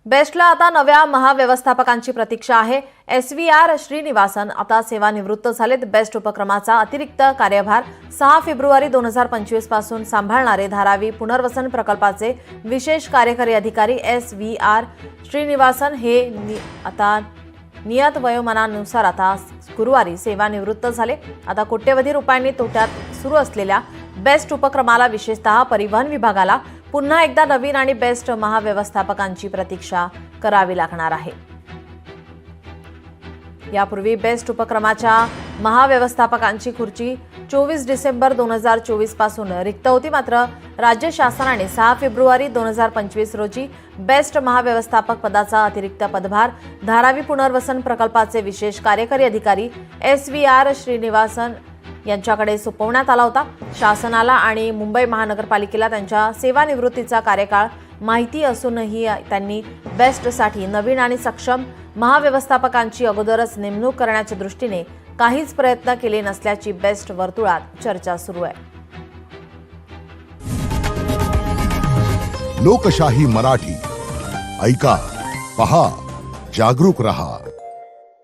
बेस्टला आता नव्या महाव्यवस्थापकांची प्रतीक्षा आहे। SVR श्रीनिवासन आता सेवानिवृत्त झालेत। बेस्ट उपक्रमाचा अतिरिक्त कार्यभार 6 फेब्रुवारी 2025 पासून सांभाळणारे धारावी पुनर्वसन प्रकल्पाचे विशेष कार्यकारी अधिकारी SVR श्रीनिवासन हे आता नियत वयोमानानुसार आता गुरुवारी सेवानिवृत्त झाले। आता कोट्यवधी रुपयांनी तोट्यात सुरू असलेल्या बेस्ट उपक्रमाला विशेषतः परिवहन विभागाला पुन्हा एकदा नवीन आणि बेस्ट महाव्यवस्थापकांची प्रतीक्षा करावी लागणार आहे। यापूर्वी बेस्ट उपक्रमाच्या महाव्यवस्थापकांची खुर्ची 24 डिसेंबर 2024 पासून रिक्त होती। मात्र राज्य शासनाने 6 फेब्रुवारी 2025 रोजी बेस्ट महाव्यवस्थापक पदाचा अतिरिक्त पदभार धारावी पुनर्वसन प्रकल्पाचे विशेष कार्यकारी अधिकारी SVR श्रीनिवासन यांच्याकडे सोपवण्यात आला होता। शासनाला आणि मुंबई महानगरपालिकेला त्यांच्या सेवानिवृत्तीचा कार्यकाळ माहिती असूनही त्यांनी बेस्टसाठी नवीन आणि सक्षम महाव्यवस्थापकांची अगोदरच नेमणूक करण्याच्या दृष्टीने काहीच प्रयत्न केले नसल्याची बेस्ट वर्तुळात चर्चा सुरू आहे। लोकशाही मराठी ऐका, पहा, जागरूक रहा।